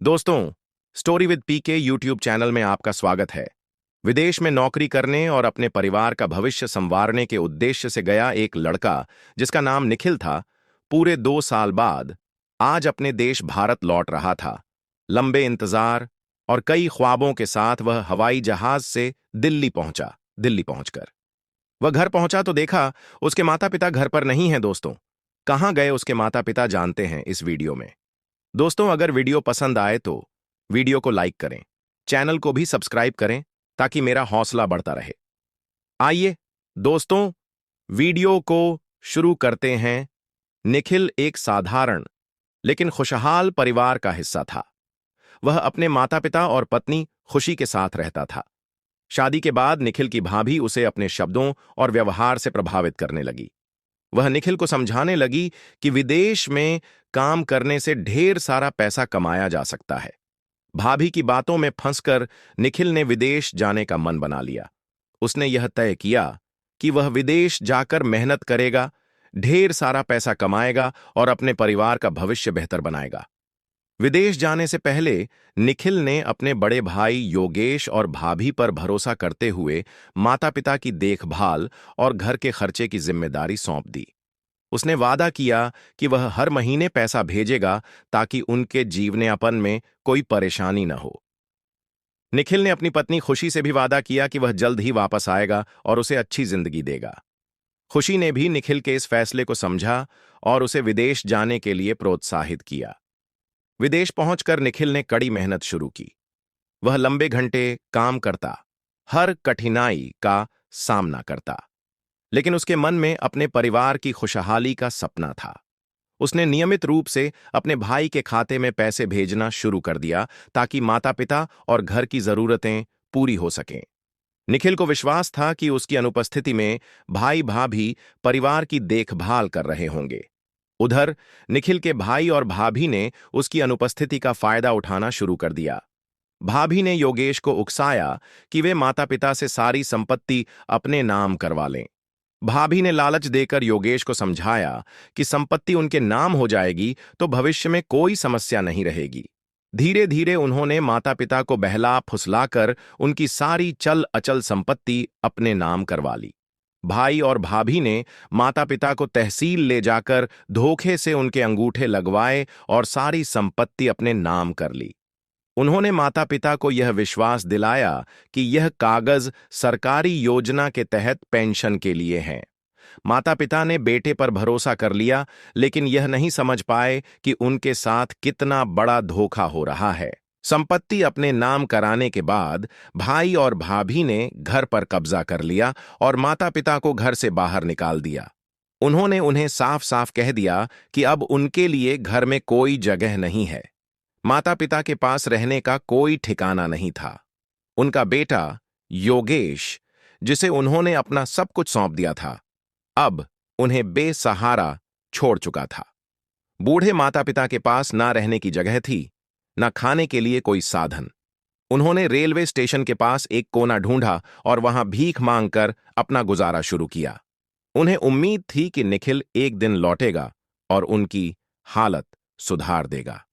दोस्तों, story with PK YouTube channel में आपका स्वागत है। विदेश में नौकरी करने और अपने परिवार का भविष्य संवारने के उद्देश्य से गया एक लड़का, जिसका नाम निखिल था, पूरे 2 साल बाद आज अपने देश भारत लौट रहा था। लंबे इंतजार और कई ख्वाबों के साथ वह हवाई जहाज से दिल्ली पहुंचा। दिल्ली पहुंचकर वह घर पहुंचा तो देखा उसके माता पिता घर पर नहीं हैं। दोस्तों, कहाँ गए उसके माता पिता जानते हैं इस वीडियो में। दोस्तों, अगर वीडियो पसंद आए तो वीडियो को लाइक करें, चैनल को भी सब्सक्राइब करें ताकि मेरा हौसला बढ़ता रहे। आइए दोस्तों, वीडियो को शुरू करते हैं। निखिल एक साधारण लेकिन खुशहाल परिवार का हिस्सा था। वह अपने माता पिता और पत्नी खुशी के साथ रहता था। शादी के बाद निखिल की भाभी उसे अपने शब्दों और व्यवहार से प्रभावित करने लगी। वह निखिल को समझाने लगी कि विदेश में काम करने से ढेर सारा पैसा कमाया जा सकता है। भाभी की बातों में फंसकर निखिल ने विदेश जाने का मन बना लिया। उसने यह तय किया कि वह विदेश जाकर मेहनत करेगा, ढेर सारा पैसा कमाएगा और अपने परिवार का भविष्य बेहतर बनाएगा। विदेश जाने से पहले निखिल ने अपने बड़े भाई योगेश और भाभी पर भरोसा करते हुए माता-पिता की देखभाल और घर के खर्चे की जिम्मेदारी सौंप दी। उसने वादा किया कि वह हर महीने पैसा भेजेगा ताकि उनके जीवनयापन में कोई परेशानी न हो। निखिल ने अपनी पत्नी खुशी से भी वादा किया कि वह जल्द ही वापस आएगा और उसे अच्छी जिंदगी देगा। खुशी ने भी निखिल के इस फैसले को समझा और उसे विदेश जाने के लिए प्रोत्साहित किया। विदेश पहुंचकर निखिल ने कड़ी मेहनत शुरू की। वह लंबे घंटे काम करता, हर कठिनाई का सामना करता, लेकिन उसके मन में अपने परिवार की खुशहाली का सपना था। उसने नियमित रूप से अपने भाई के खाते में पैसे भेजना शुरू कर दिया ताकि माता-पिता और घर की जरूरतें पूरी हो सकें। निखिल को विश्वास था कि उसकी अनुपस्थिति में भाई भाभी परिवार की देखभाल कर रहे होंगे। उधर निखिल के भाई और भाभी ने उसकी अनुपस्थिति का फायदा उठाना शुरू कर दिया। भाभी ने योगेश को उकसाया कि वे माता-पिता से सारी संपत्ति अपने नाम करवा लें। भाभी ने लालच देकर योगेश को समझाया कि संपत्ति उनके नाम हो जाएगी तो भविष्य में कोई समस्या नहीं रहेगी। धीरे धीरे उन्होंने माता पिता को बहला फुसलाकर उनकी सारी चल अचल संपत्ति अपने नाम करवा ली। भाई और भाभी ने माता पिता को तहसील ले जाकर धोखे से उनके अंगूठे लगवाए और सारी संपत्ति अपने नाम कर ली। उन्होंने माता पिता को यह विश्वास दिलाया कि यह कागज सरकारी योजना के तहत पेंशन के लिए हैं। माता पिता ने बेटे पर भरोसा कर लिया, लेकिन यह नहीं समझ पाए कि उनके साथ कितना बड़ा धोखा हो रहा है। संपत्ति अपने नाम कराने के बाद भाई और भाभी ने घर पर कब्जा कर लिया और माता पिता को घर से बाहर निकाल दिया। उन्होंने उन्हें साफ साफ कह दिया कि अब उनके लिए घर में कोई जगह नहीं है। माता पिता के पास रहने का कोई ठिकाना नहीं था। उनका बेटा योगेश, जिसे उन्होंने अपना सब कुछ सौंप दिया था, अब उन्हें बेसहारा छोड़ चुका था। बूढ़े माता पिता के पास ना रहने की जगह थी, ना खाने के लिए कोई साधन। उन्होंने रेलवे स्टेशन के पास एक कोना ढूंढा और वहां भीख मांगकर अपना गुजारा शुरू किया। उन्हें उम्मीद थी कि निखिल एक दिन लौटेगा और उनकी हालत सुधार देगा,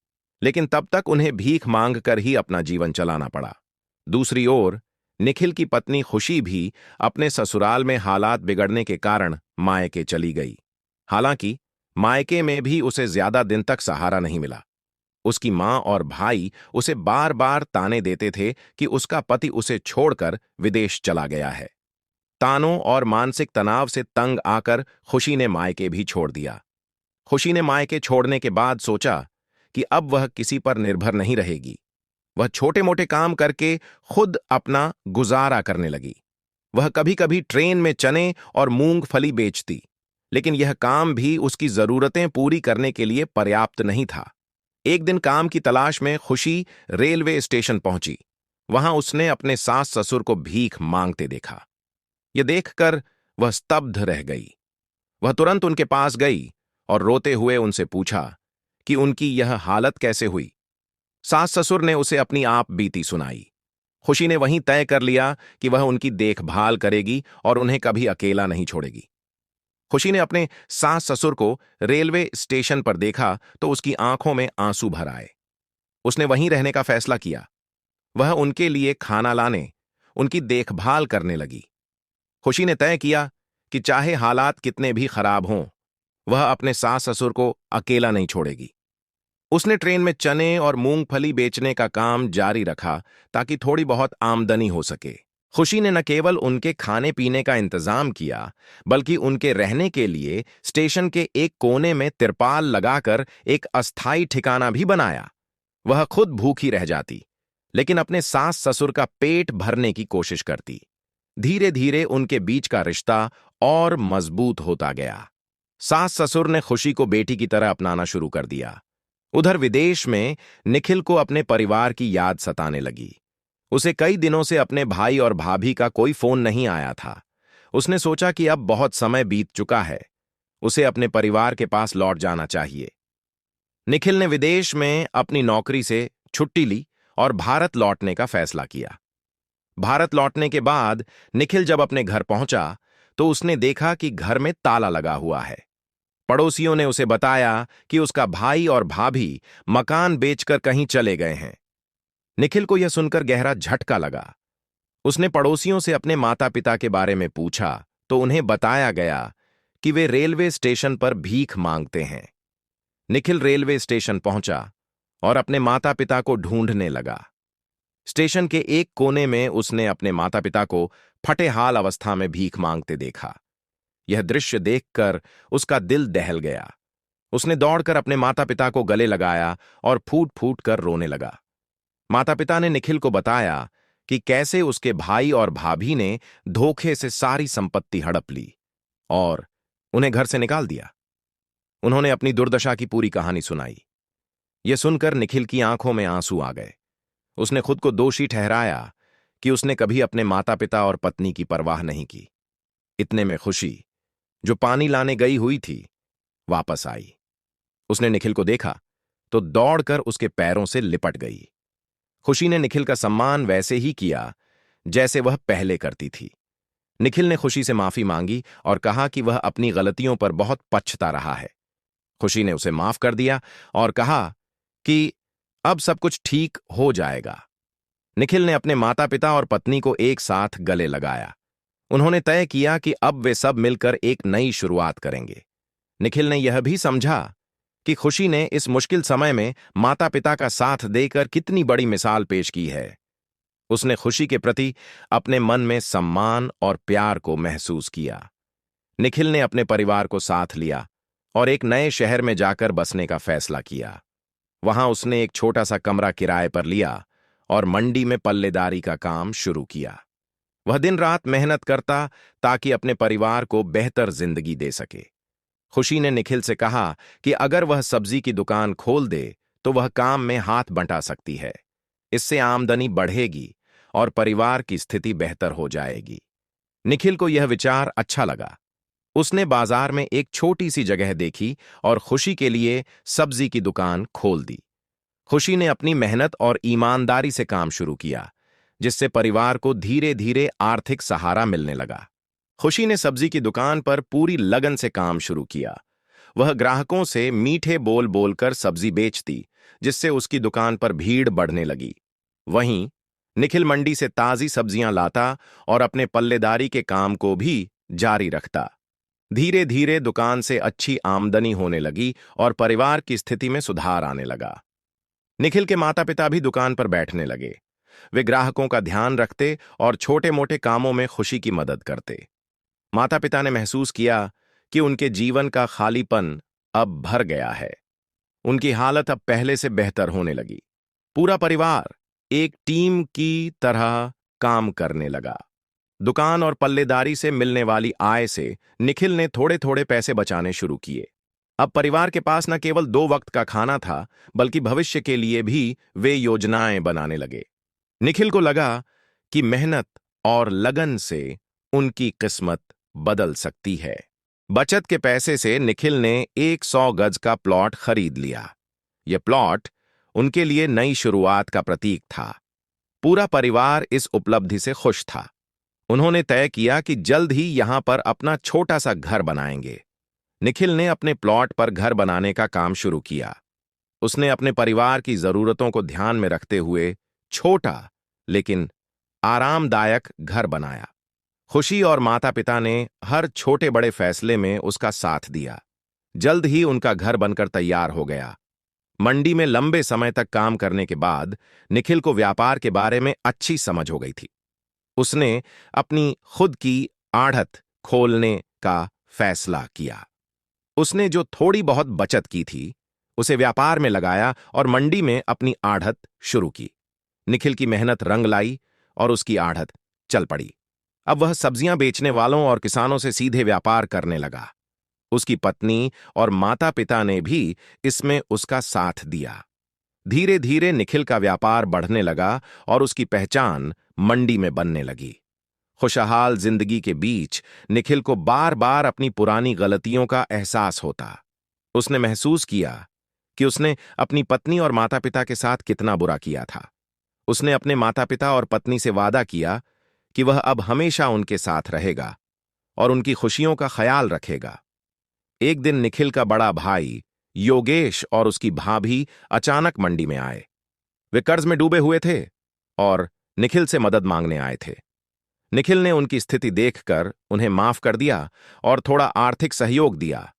लेकिन तब तक उन्हें भीख मांगकर ही अपना जीवन चलाना पड़ा। दूसरी ओर निखिल की पत्नी खुशी भी अपने ससुराल में हालात बिगड़ने के कारण मायके चली गई। हालांकि मायके में भी उसे ज्यादा दिन तक सहारा नहीं मिला। उसकी मां और भाई उसे बार बार ताने देते थे कि उसका पति उसे छोड़कर विदेश चला गया है। तानों और मानसिक तनाव से तंग आकर खुशी ने मायके भी छोड़ दिया। खुशी ने मायके छोड़ने के बाद सोचा कि अब वह किसी पर निर्भर नहीं रहेगी। वह छोटे मोटे काम करके खुद अपना गुजारा करने लगी। वह कभी कभी ट्रेन में चने और मूंगफली बेचती, लेकिन यह काम भी उसकी जरूरतें पूरी करने के लिए पर्याप्त नहीं था। एक दिन काम की तलाश में खुशी रेलवे स्टेशन पहुंची। वहां उसने अपने सास ससुर को भीख मांगते देखा। यह देखकर वह स्तब्ध रह गई। वह तुरंत उनके पास गई और रोते हुए उनसे पूछा कि उनकी यह हालत कैसे हुई। सास ससुर ने उसे अपनी आप बीती सुनाई। खुशी ने वहीं तय कर लिया कि वह उनकी देखभाल करेगी और उन्हें कभी अकेला नहीं छोड़ेगी। खुशी ने अपने सास ससुर को रेलवे स्टेशन पर देखा तो उसकी आंखों में आंसू भर आए। उसने वहीं रहने का फैसला किया। वह उनके लिए खाना लाने, उनकी देखभाल करने लगी। खुशी ने तय किया कि चाहे हालात कितने भी खराब हों, वह अपने सास ससुर को अकेला नहीं छोड़ेगी। उसने ट्रेन में चने और मूंगफली बेचने का काम जारी रखा ताकि थोड़ी बहुत आमदनी हो सके। खुशी ने न केवल उनके खाने पीने का इंतजाम किया, बल्कि उनके रहने के लिए स्टेशन के एक कोने में तिरपाल लगाकर एक अस्थायी ठिकाना भी बनाया। वह खुद भूखी रह जाती, लेकिन अपने सास ससुर का पेट भरने की कोशिश करती। धीरे धीरे उनके बीच का रिश्ता और मजबूत होता गया। सास ससुर ने खुशी को बेटी की तरह अपनाना शुरू कर दिया। उधर विदेश में निखिल को अपने परिवार की याद सताने लगी। उसे कई दिनों से अपने भाई और भाभी का कोई फोन नहीं आया था। उसने सोचा कि अब बहुत समय बीत चुका है, उसे अपने परिवार के पास लौट जाना चाहिए। निखिल ने विदेश में अपनी नौकरी से छुट्टी ली और भारत लौटने का फैसला किया। भारत लौटने के बाद निखिल जब अपने घर पहुंचा तो उसने देखा कि घर में ताला लगा हुआ है। पड़ोसियों ने उसे बताया कि उसका भाई और भाभी मकान बेचकर कहीं चले गए हैं। निखिल को यह सुनकर गहरा झटका लगा। उसने पड़ोसियों से अपने माता पिता के बारे में पूछा तो उन्हें बताया गया कि वे रेलवे स्टेशन पर भीख मांगते हैं। निखिल रेलवे स्टेशन पहुंचा और अपने माता पिता को ढूंढने लगा। स्टेशन के एक कोने में उसने अपने माता पिता को फटे हाल अवस्था में भीख मांगते देखा। यह दृश्य देखकर उसका दिल दहल गया। उसने दौड़कर अपने माता पिता को गले लगाया और फूट फूट कर रोने लगा। माता पिता ने निखिल को बताया कि कैसे उसके भाई और भाभी ने धोखे से सारी संपत्ति हड़प ली और उन्हें घर से निकाल दिया। उन्होंने अपनी दुर्दशा की पूरी कहानी सुनाई। यह सुनकर निखिल की आंखों में आंसू आ गए। उसने खुद को दोषी ठहराया कि उसने कभी अपने माता पिता और पत्नी की परवाह नहीं की। इतने में खुशी, जो पानी लाने गई हुई थी, वापस आई। उसने निखिल को देखा तो दौड़कर उसके पैरों से लिपट गई। खुशी ने निखिल का सम्मान वैसे ही किया जैसे वह पहले करती थी। निखिल ने खुशी से माफी मांगी और कहा कि वह अपनी गलतियों पर बहुत पछता रहा है। खुशी ने उसे माफ कर दिया और कहा कि अब सब कुछ ठीक हो जाएगा। निखिल ने अपने माता पिता और पत्नी को एक साथ गले लगाया। उन्होंने तय किया कि अब वे सब मिलकर एक नई शुरुआत करेंगे। निखिल ने यह भी समझा कि खुशी ने इस मुश्किल समय में माता पिता का साथ देकर कितनी बड़ी मिसाल पेश की है। उसने खुशी के प्रति अपने मन में सम्मान और प्यार को महसूस किया। निखिल ने अपने परिवार को साथ लिया और एक नए शहर में जाकर बसने का फैसला किया। वहां उसने एक छोटा सा कमरा किराए पर लिया और मंडी में पल्लेदारी का काम शुरू किया। वह दिन रात मेहनत करता ताकि अपने परिवार को बेहतर जिंदगी दे सके। खुशी ने निखिल से कहा कि अगर वह सब्जी की दुकान खोल दे तो वह काम में हाथ बंटा सकती है। इससे आमदनी बढ़ेगी और परिवार की स्थिति बेहतर हो जाएगी। निखिल को यह विचार अच्छा लगा। उसने बाजार में एक छोटी सी जगह देखी और खुशी के लिए सब्जी की दुकान खोल दी। खुशी ने अपनी मेहनत और ईमानदारी से काम शुरू किया, जिससे परिवार को धीरे धीरे आर्थिक सहारा मिलने लगा। खुशी ने सब्जी की दुकान पर पूरी लगन से काम शुरू किया। वह ग्राहकों से मीठे बोल बोलकर सब्जी बेचती, जिससे उसकी दुकान पर भीड़ बढ़ने लगी। वहीं निखिल मंडी से ताजी सब्जियां लाता और अपने पल्लेदारी के काम को भी जारी रखता। धीरे धीरे दुकान से अच्छी आमदनी होने लगी और परिवार की स्थिति में सुधार आने लगा। निखिल के माता पिता भी दुकान पर बैठने लगे। वे ग्राहकों का ध्यान रखते और छोटे मोटे कामों में खुशी की मदद करते। माता पिता ने महसूस किया कि उनके जीवन का खालीपन अब भर गया है। उनकी हालत अब पहले से बेहतर होने लगी। पूरा परिवार एक टीम की तरह काम करने लगा। दुकान और पल्लेदारी से मिलने वाली आय से निखिल ने थोड़े थोड़े पैसे बचाने शुरू किए। अब परिवार के पास न केवल 2 वक्त का खाना था, बल्कि भविष्य के लिए भी वे योजनाएं बनाने लगे। निखिल को लगा कि मेहनत और लगन से उनकी किस्मत बदल सकती है। बचत के पैसे से निखिल ने एक 100 गज का प्लॉट खरीद लिया। यह प्लॉट उनके लिए नई शुरुआत का प्रतीक था। पूरा परिवार इस उपलब्धि से खुश था। उन्होंने तय किया कि जल्द ही यहां पर अपना छोटा सा घर बनाएंगे। निखिल ने अपने प्लॉट पर घर बनाने का काम शुरू किया। उसने अपने परिवार की जरूरतों को ध्यान में रखते हुए छोटा लेकिन आरामदायक घर बनाया। खुशी और माता पिता ने हर छोटे बड़े फैसले में उसका साथ दिया। जल्द ही उनका घर बनकर तैयार हो गया। मंडी में लंबे समय तक काम करने के बाद निखिल को व्यापार के बारे में अच्छी समझ हो गई थी। उसने अपनी खुद की आढ़त खोलने का फैसला किया। उसने जो थोड़ी बहुत बचत की थी उसे व्यापार में लगाया और मंडी में अपनी आढ़त शुरू की। निखिल की मेहनत रंग लाई और उसकी आढ़त चल पड़ी। अब वह सब्जियां बेचने वालों और किसानों से सीधे व्यापार करने लगा। उसकी पत्नी और माता पिता ने भी इसमें उसका साथ दिया। धीरे धीरे निखिल का व्यापार बढ़ने लगा और उसकी पहचान मंडी में बनने लगी। खुशहाल जिंदगी के बीच निखिल को बार बार अपनी पुरानी गलतियों का एहसास होता। उसने महसूस किया कि उसने अपनी पत्नी और माता पिता के साथ कितना बुरा किया था। उसने अपने माता पिता और पत्नी से वादा किया कि वह अब हमेशा उनके साथ रहेगा और उनकी खुशियों का ख्याल रखेगा। एक दिन निखिल का बड़ा भाई योगेश और उसकी भाभी अचानक मंडी में आए। वे कर्ज में डूबे हुए थे और निखिल से मदद मांगने आए थे। निखिल ने उनकी स्थिति देखकर उन्हें माफ कर दिया और थोड़ा आर्थिक सहयोग दिया,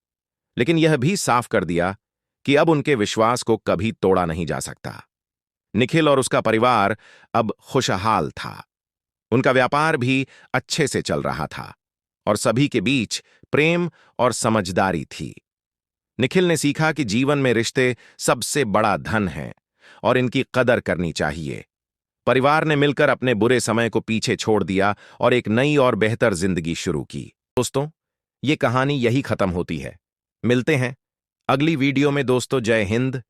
लेकिन यह भी साफ कर दिया कि अब उनके विश्वास को कभी तोड़ा नहीं जा सकता। निखिल और उसका परिवार अब खुशहाल था। उनका व्यापार भी अच्छे से चल रहा था और सभी के बीच प्रेम और समझदारी थी। निखिल ने सीखा कि जीवन में रिश्ते सबसे बड़ा धन है और इनकी कदर करनी चाहिए। परिवार ने मिलकर अपने बुरे समय को पीछे छोड़ दिया और एक नई और बेहतर जिंदगी शुरू की। दोस्तों, ये कहानी यही खत्म होती है। मिलते हैं अगली वीडियो में। दोस्तों, जय हिंद।